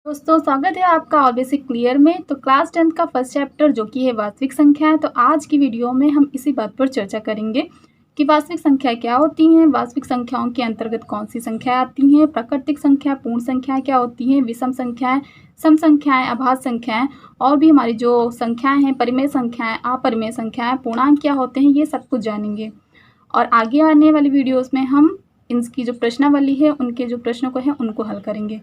दोस्तों स्वागत है आपका ऑल बेसिक क्लियर में। तो क्लास 10th का फर्स्ट चैप्टर जो कि है वास्तविक संख्या है। तो आज की वीडियो में हम इसी बात पर चर्चा करेंगे कि वास्तविक संख्या क्या होती हैं, वास्तविक संख्याओं के अंतर्गत कौन सी संख्याएं आती हैं, प्राकृतिक संख्या, पूर्ण संख्याएं क्या होती हैं, विषम संख्याएं, सम संख्याएं, अभाज्य संख्याएं और भी हमारी जो संख्याएं हैं, परिमेय संख्याएं, अपरिमेय संख्याएं, पूर्णांक क्या होते हैं, ये सब कुछ जानेंगे। और आगे आने वाली वीडियोज़ में हम इनकी जो प्रश्नावली है, उनके जो प्रश्नों को है उनको हल करेंगे।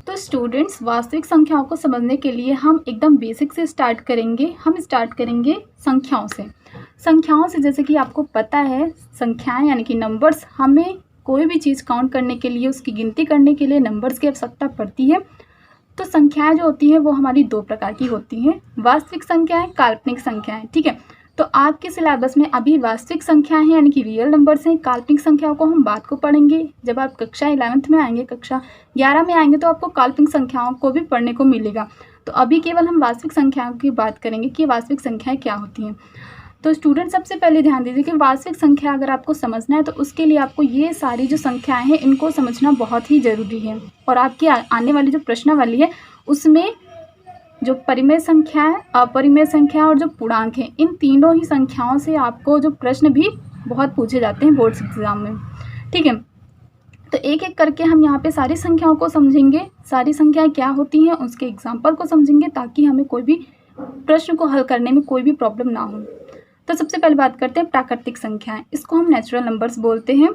तो स्टूडेंट्स, वास्तविक संख्याओं को समझने के लिए हम एकदम बेसिक से स्टार्ट करेंगे। हम स्टार्ट करेंगे संख्याओं से। संख्याओं से जैसे कि आपको पता है, संख्याएं यानी कि नंबर्स, हमें कोई भी चीज़ काउंट करने के लिए, उसकी गिनती करने के लिए नंबर्स की आवश्यकता पड़ती है। तो संख्याएं जो होती हैं वो हमारी दो प्रकार की होती हैं, वास्तविक संख्याएं, काल्पनिक संख्याएं। ठीक है, तो आपके सिलेबस में अभी वास्तविक संख्याएं हैं यानी कि रियल नंबर्स हैं। काल्पनिक संख्याओं को हम बाद को पढ़ेंगे। जब आप कक्षा 11th में आएंगे, कक्षा 11 में आएंगे तो आपको काल्पनिक संख्याओं को भी पढ़ने को मिलेगा। तो अभी केवल हम वास्तविक संख्याओं की बात करेंगे कि वास्तविक संख्याएं क्या होती हैं। तो स्टूडेंट सबसे पहले ध्यान दीजिए कि वास्तविक संख्या अगर आपको समझना है तो उसके लिए आपको ये सारी जो संख्याएं हैं इनको समझना बहुत ही ज़रूरी है। और आपकी आने वाली जो प्रश्नावली है उसमें जो परिमेय संख्या है, अपरिमेय संख्या और जो पूर्णांक है, इन तीनों ही संख्याओं से आपको जो प्रश्न भी बहुत पूछे जाते हैं बोर्ड्स एग्जाम में। ठीक है, तो एक एक करके हम यहाँ पे सारी संख्याओं को समझेंगे, सारी संख्याएं क्या होती हैं उसके एग्जाम्पल को समझेंगे ताकि हमें कोई भी प्रश्न को हल करने में कोई भी प्रॉब्लम ना हो। तो सबसे पहले बात करते हैं प्राकृतिक संख्याएं, इसको हम नेचुरल नंबर्स बोलते हैं।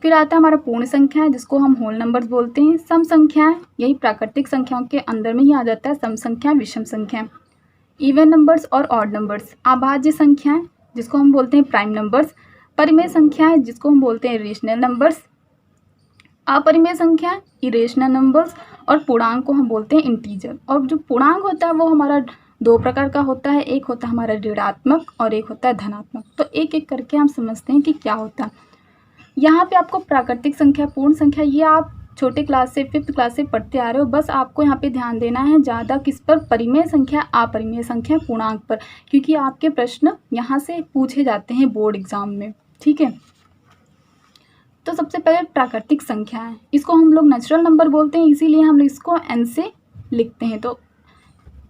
फिर आता है हमारा पूर्ण संख्या जिसको हम होल नंबर्स बोलते हैं। सम संख्याएं, यही प्राकृतिक संख्याओं के अंदर में ही आ जाता है। सम संख्या, विषम संख्या, इवन नंबर्स और ऑड नंबर्स। अभाज्य संख्याएं जिसको हम बोलते हैं प्राइम नंबर्स। परिमेय संख्याएं जिसको हम बोलते हैं रेशनल नंबर्स। अपरिमेय संख्या, इरेशनल नंबर्स। और पूर्णांक को हम बोलते हैं इंटीजर। और जो पूर्णांक होता है वो हमारा दो प्रकार का होता है, एक होता है हमारा ऋणात्मक और एक होता है धनात्मक। तो एक एक करके हम समझते हैं कि क्या होता है। यहाँ पे आपको प्राकृतिक संख्या, पूर्ण संख्या, ये आप छोटे क्लास से 5th क्लास से पढ़ते आ रहे हो। बस आपको यहाँ पे ध्यान देना है ज़्यादा किस पर, परिमेय संख्या, अपरिमेय संख्या, पूर्णांक पर, क्योंकि आपके प्रश्न यहाँ से पूछे जाते हैं बोर्ड एग्जाम में। ठीक है, तो सबसे पहले प्राकृतिक संख्या है, इसको हम लोग नेचुरल नंबर बोलते हैं, इसीलिए हम इसको n से लिखते हैं। तो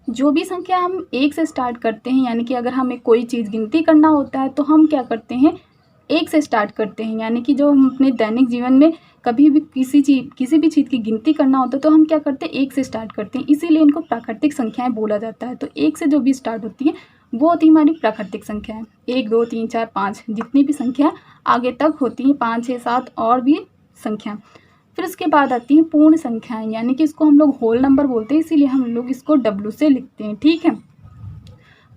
जो भी संख्या हम 1 से स्टार्ट करते हैं, यानी कि अगर हमें कोई चीज़ गिनती करना होता है तो हम क्या करते हैं, 1 से स्टार्ट करते हैं। यानी कि जो हम अपने दैनिक जीवन में कभी भी किसी भी चीज़ की गिनती करना होता है तो हम क्या करते हैं, 1 से स्टार्ट करते हैं, इसीलिए इनको प्राकृतिक संख्याएं बोला जाता है। तो 1 से जो भी स्टार्ट होती है वो होती है हमारी प्राकृतिक संख्या है। 1 2 3 4 5 जितनी भी संख्या आगे तक होती हैं, 5 6 7 और भी संख्या। फिर उसके बाद आती हैं पूर्ण संख्याएँ, यानी कि इसको हम लोग होल नंबर बोलते हैं, इसीलिए हम लोग इसको W से लिखते हैं। ठीक है,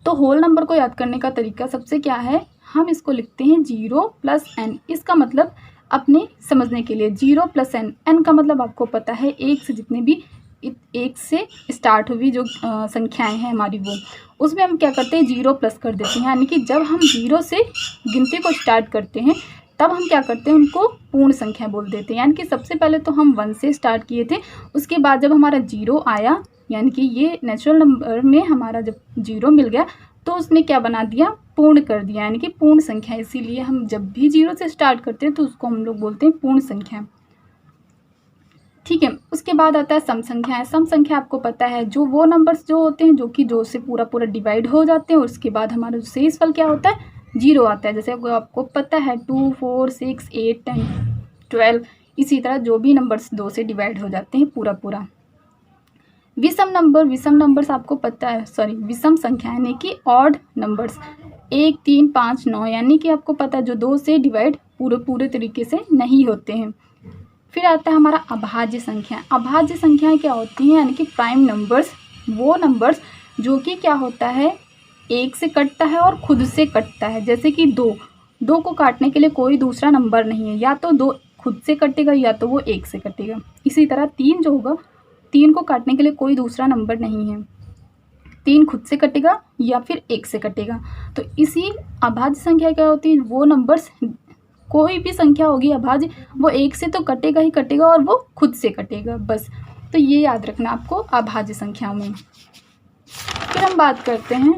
तो होल नंबर को याद करने का तरीका सबसे क्या है, हम इसको लिखते हैं 0 + n। इसका मतलब अपने समझने के लिए 0 + n, n का मतलब आपको पता है 1 से जितने भी 1 से स्टार्ट हुई जो संख्याएं हैं हमारी, वो उसमें हम क्या करते हैं 0 प्लस कर देते हैं। यानी कि जब हम 0 से गिनती को स्टार्ट करते हैं तब हम क्या करते हैं, उनको पूर्ण संख्या बोल देते हैं। यानी कि सबसे पहले तो हम 1 से स्टार्ट किए थे, उसके बाद जब हमारा 0 आया, यानी कि ये नेचुरल नंबर में हमारा जब 0 मिल गया तो उसने क्या बना दिया, पूर्ण कर दिया, यानी कि पूर्ण संख्या। इसीलिए हम जब भी 0 से स्टार्ट करते हैं तो उसको हम लोग बोलते हैं पूर्ण संख्या। ठीक है, उसके बाद आता है सम संख्या है। सम संख्या आपको पता है जो वो नंबर्स जो होते हैं जो कि 2 से पूरा पूरा डिवाइड हो जाते हैं, और उसके बाद हमारा जो शेषफल क्या होता है, 0 आता है। जैसे आपको पता है 2 4 6 8 10 12, इसी तरह जो भी नंबर्स 2 से डिवाइड हो जाते हैं पूरा पूरा। विषम नंबर, विषम नंबर्स आपको पता है, सॉरी विषम संख्या यानी कि ऑड नंबर्स, 1 3 5 9, यानी कि आपको पता है जो 2 से डिवाइड पूरे तरीके से नहीं होते हैं। फिर आता है हमारा अभाज्य संख्या। अभाज्य संख्याएं क्या होती हैं, यानी कि प्राइम नंबर्स, वो नंबर्स जो कि क्या होता है, 1 से कटता है और खुद से कटता है। जैसे कि 2 को काटने के लिए कोई दूसरा नंबर नहीं है, या तो 2 खुद से कटेगा या तो वो 1 से कटेगा। इसी तरह 3 जो होगा, 3 को काटने के लिए कोई दूसरा नंबर नहीं है, 3 खुद से कटेगा या फिर 1 से कटेगा। तो इसी अभाज्य संख्या क्या होती है, वो नंबर्स, कोई भी संख्या होगी अभाज्य, वो 1 से तो कटेगा ही कटेगा और वो खुद से कटेगा, बस। तो ये याद रखना आपको अभाज्य संख्याओं में। फिर हम बात करते हैं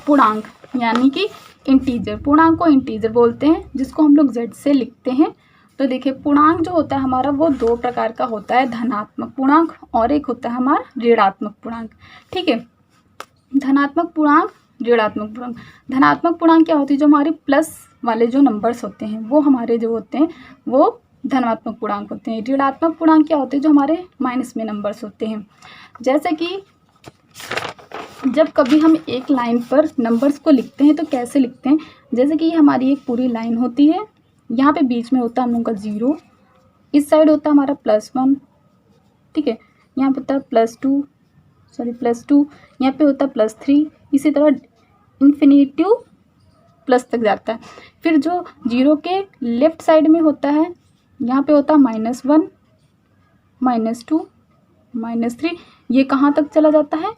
पूर्णांक, यानी कि इंटीजर, पूर्णांक को इंटीजर बोलते हैं, जिसको हम लोग z से लिखते हैं। तो देखिए पूर्णांक जो होता है हमारा वो दो प्रकार का होता है, धनात्मक पूर्णांक और एक होता है हमारा ऋणात्मक पूर्णांक। ठीक है, धनात्मक पूर्णांक, ऋणात्मक पूर्णांक। धनात्मक पूर्णांक क्या होती है, जो हमारे प्लस वाले जो नंबर्स होते हैं वो हमारे जो होते हैं वो धनात्मक पूर्णांक होते हैं। ऋणात्मक पूर्णांक क्या होते हैं, जो हमारे माइनस में नंबर्स होते हैं। जैसे कि जब कभी हम एक लाइन पर नंबर्स को लिखते हैं तो कैसे लिखते हैं, जैसे कि हमारी एक पूरी लाइन होती है, यहाँ पे बीच में होता है हम लोग का 0, इस साइड होता है हमारा +1, ठीक है, यहाँ पे होता है +2, यहाँ पे होता है +3, इसी तरह इन्फिनिटिव प्लस तक जाता है। फिर जो 0 के लेफ्ट साइड में होता है, यहाँ पे होता है -1, -2, -3, ये कहाँ तक चला जाता है,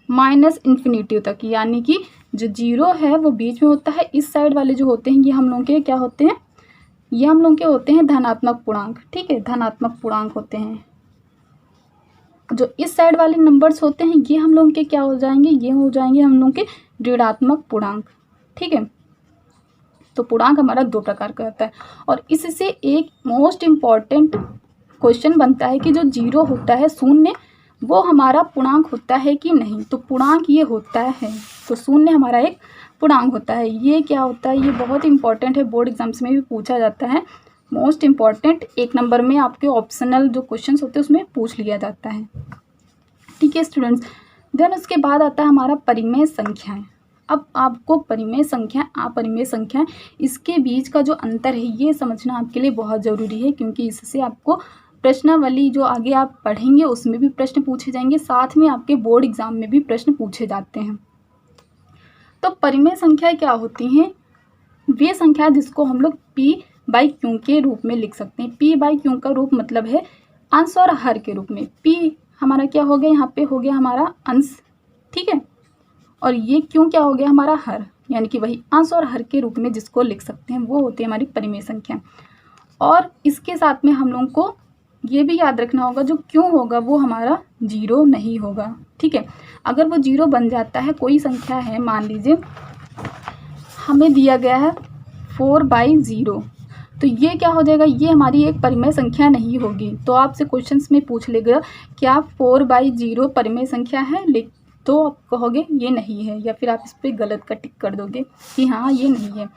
-इन्फिनिटी तक, यानी कि जो 0 है वो बीच में होता है। इस साइड वाले जो होते हैं ये हम लोग के क्या होते हैं, ये हम लोग के होते हैं धनात्मक पूर्णांक। ठीक है, धनात्मक पूर्णांक होते हैं। जो इस साइड वाले नंबर्स होते हैं ये हम लोग के क्या हो जाएंगे, ये हो जाएंगे हम लोग के ऋणात्मक पूर्णांक। ठीक है, तो पूर्णांक हमारा दो प्रकार का होता है। और इससे एक मोस्ट इम्पॉर्टेंट क्वेश्चन बनता है कि जो 0 होता है, शून्य, वो हमारा पूर्णांक होता है कि नहीं। तो पूर्णांक ये होता है, तो शून्य हमारा एक पूर्णांक होता है। ये क्या होता है, ये बहुत इंपॉर्टेंट है, बोर्ड एग्जाम्स में भी पूछा जाता है। मोस्ट इम्पॉर्टेंट, 1 नंबर में आपके ऑप्शनल जो क्वेश्चंस होते हैं उसमें पूछ लिया जाता है। ठीक है स्टूडेंट्स, देन उसके बाद आता है हमारा परिमेय संख्याएं। अब आपको परिमेय संख्या, अपरिमेय संख्या, इसके बीच का जो अंतर है ये समझना आपके लिए बहुत ज़रूरी है, क्योंकि इससे आपको प्रश्नावली जो आगे आप पढ़ेंगे उसमें भी प्रश्न पूछे जाएंगे, साथ में आपके बोर्ड एग्जाम में भी प्रश्न पूछे जाते हैं। तो परिमेय संख्या क्या होती हैं, वे संख्या जिसको हम लोग p/q के रूप में लिख सकते हैं। p/q का रूप मतलब है अंश और हर के रूप में। p हमारा क्या हो गया, यहाँ पे हो गया हमारा अंश, ठीक है, और ये q क्या हो गया हमारा हर, यानी कि वही अंश और हर के रूप में जिसको लिख सकते हैं वो होती है हमारी परिमेय संख्या। और इसके साथ में हम लोगों को ये भी याद रखना होगा, जो q होगा वो हमारा 0 नहीं होगा। ठीक है, अगर वो 0 बन जाता है, कोई संख्या है, मान लीजिए हमें दिया गया है 4/0, तो ये क्या हो जाएगा, ये हमारी एक परिमेय संख्या नहीं होगी। तो आपसे क्वेश्चंस में पूछ लेगा क्या 4/0 परिमेय संख्या है, तो आप कहोगे ये नहीं है, या फिर आप इस पर गलत का टिक कर दोगे कि हाँ ये नहीं है।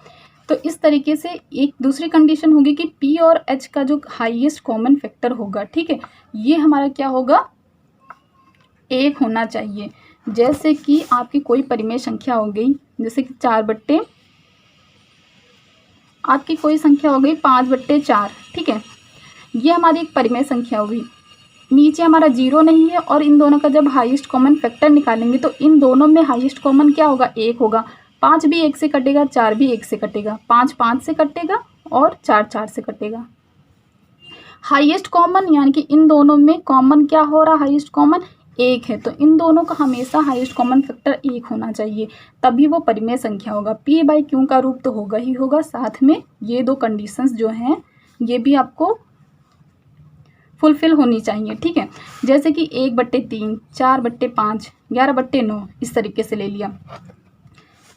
तो इस तरीके से एक दूसरी कंडीशन होगी कि p और h का जो हाईएस्ट कॉमन फैक्टर होगा, ठीक है, ये हमारा क्या होगा, 1 होना चाहिए। जैसे कि आपकी कोई परिमेय संख्या हो गई, जैसे कि 4/, आपकी कोई संख्या हो गई 5/4, ठीक है, ये हमारी एक परिमेय संख्या होगी। नीचे हमारा 0 नहीं है, और इन दोनों का जब हाईएस्ट कॉमन फैक्टर निकालेंगे तो इन दोनों में हाईएस्ट कॉमन क्या होगा, 1 होगा। 5 भी 1 से कटेगा, 4 भी 1 से कटेगा, 5 5 से कटेगा और 4 4 से कटेगा। हाईएस्ट कॉमन यानी कि इन दोनों में कॉमन क्या हो रहा, हाईएस्ट कॉमन 1 है, तो इन दोनों का हमेशा हाईएस्ट कॉमन फैक्टर 1 होना चाहिए, तभी वो परिमेय संख्या होगा। p/q का रूप तो होगा ही होगा, साथ में ये दो कंडीशंस जो हैं ये भी आपको फुलफिल होनी चाहिए। ठीक है, जैसे कि 1/3, 4/5, 11/9, इस तरीके से ले लिया।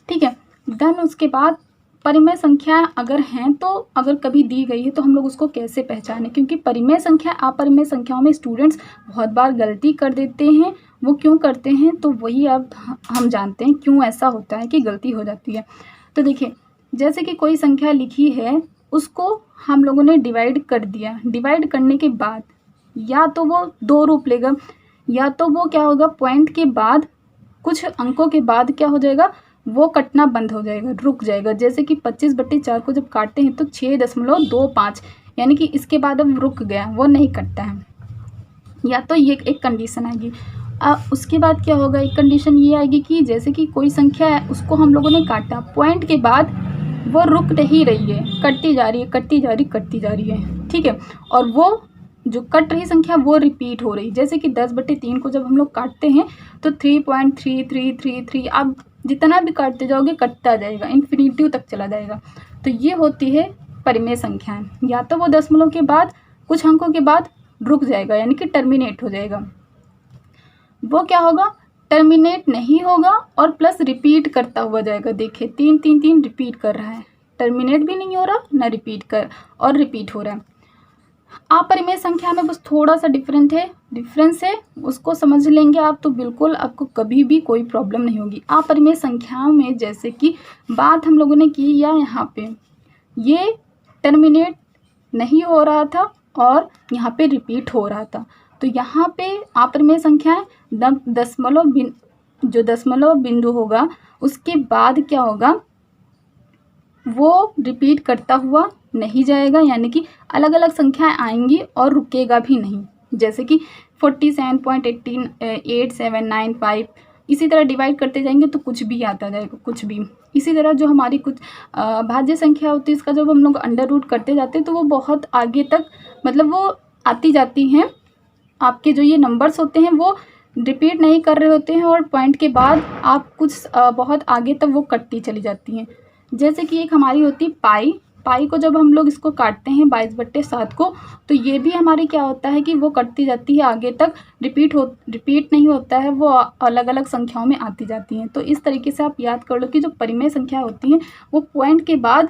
ठीक है, देन उसके बाद परिमेय संख्या अगर हैं, तो अगर कभी दी गई है तो हम लोग उसको कैसे पहचानें, क्योंकि परिमेय संख्या, अपरिमेय संख्याओं में स्टूडेंट्स बहुत बार गलती कर देते हैं। वो क्यों करते हैं, तो वही अब हम जानते हैं क्यों ऐसा होता है कि गलती हो जाती है। तो देखिए, जैसे कि कोई संख्या लिखी है, उसको हम लोगों ने डिवाइड कर दिया, डिवाइड करने के बाद या तो वो 2 रूप लेगा, या तो वो क्या होगा, पॉइंट के बाद कुछ अंकों के बाद क्या हो जाएगा, वो कटना बंद हो जाएगा, रुक जाएगा। जैसे कि 25/4 को जब काटते हैं तो 6.25, यानी कि इसके बाद अब रुक गया, वो नहीं कटता है। या तो ये एक कंडीशन आएगी। उसके बाद क्या होगा, एक कंडीशन ये आएगी कि जैसे कि कोई संख्या है, उसको हम लोगों ने काटा, पॉइंट के बाद वो रुक नहीं रही है, कटती जा रही है, कटती जा रही है। ठीक है, और वो जो कट रही संख्या वो रिपीट हो रही, जैसे कि 10/3 को जब हम लोग काटते हैं तो 3.3333, आप जितना भी काटते जाओगे कटता जाएगा, इन्फिनिटी तक चला जाएगा। तो ये होती है परिमेय संख्याएं, या तो वो दशमलव के बाद कुछ अंकों के बाद रुक जाएगा, यानी कि टर्मिनेट हो जाएगा। वो क्या होगा, टर्मिनेट नहीं होगा और प्लस रिपीट करता हुआ जाएगा। देखिए 3 3 3 रिपीट कर रहा है, टर्मिनेट भी नहीं हो रहा ना रिपीट हो रहा है। अपरिमेय संख्या में बस थोड़ा सा डिफरेंस है, उसको समझ लेंगे आप तो बिल्कुल आपको कभी भी कोई प्रॉब्लम नहीं होगी। अपरिमेय संख्याओं में जैसे कि बात हम लोगों ने की या यहाँ पे ये टर्मिनेट नहीं हो रहा था और यहाँ पे रिपीट हो रहा था, तो यहाँ पे अपरिमेय संख्याएं दशमलव बिंदु होगा उसके बाद क्या होगा, वो रिपीट करता हुआ नहीं जाएगा, यानी कि अलग अलग संख्याएं आएंगी और रुकेगा भी नहीं। जैसे कि 47.18795 इसी तरह डिवाइड करते जाएंगे तो कुछ भी आता जाएगा, कुछ भी। इसी तरह जो हमारी कुछ भाज्य संख्या होती है, इसका जब हम लोग अंडर रूट करते जाते हैं तो वो बहुत आगे तक मतलब वो आती जाती हैं। आपके जो ये नंबर्स होते हैं वो रिपीट नहीं कर रहे होते हैं और पॉइंट के बाद आप कुछ बहुत आगे तक वो कटती चली जाती हैं। जैसे कि एक हमारी होती है पाई को जब हम लोग इसको काटते हैं 22/7 को, तो ये भी हमारी क्या होता है कि वो कटती जाती है आगे तक, रिपीट नहीं होता है, वो अलग अलग संख्याओं में आती जाती हैं। तो इस तरीके से आप याद कर लो कि जो परिमेय संख्या होती हैं वो पॉइंट के बाद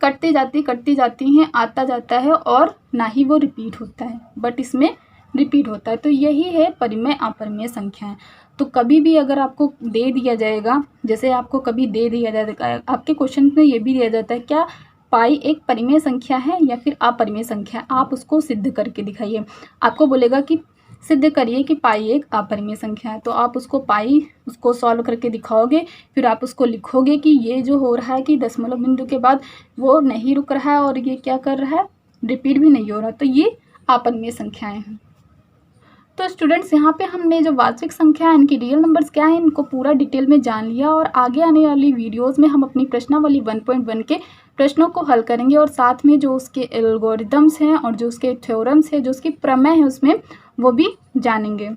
कटती जाती हैं, आता जाता है और ना ही वो रिपीट होता है, बट इसमें रिपीट होता है। तो यही है परिमेय अपरिमेय संख्याएं। तो कभी भी अगर आपको दे दिया जाएगा, जैसे आपको कभी दे दिया जाएगा, आपके क्वेश्चन में ये भी दिया जाता है क्या पाई एक परिमेय संख्या है या फिर अपरिमेय संख्या, आप उसको सिद्ध करके दिखाइए। आपको बोलेगा कि सिद्ध करिए कि पाई एक अपरिमेय संख्या है, तो आप उसको सॉल्व करके दिखाओगे, फिर आप उसको लिखोगे कि ये जो हो रहा है कि दशमलव बिंदु के बाद वो नहीं रुक रहा है और ये क्या कर रहा है, रिपीट भी नहीं हो रहा, तो ये अपरिमेय संख्याएं हैं। तो स्टूडेंट्स यहाँ पे हमने जो वास्तविक संख्या है, इनकी रियल नंबर्स क्या है, इनको पूरा डिटेल में जान लिया और आगे आने वाली वीडियोस में हम अपनी प्रश्नावली 1.1 के प्रश्नों को हल करेंगे और साथ में जो उसके एल्गोरिदम्स हैं और जो उसके थ्योरम्स हैं, जो उसकी प्रमेय है, उसमें वो भी जानेंगे।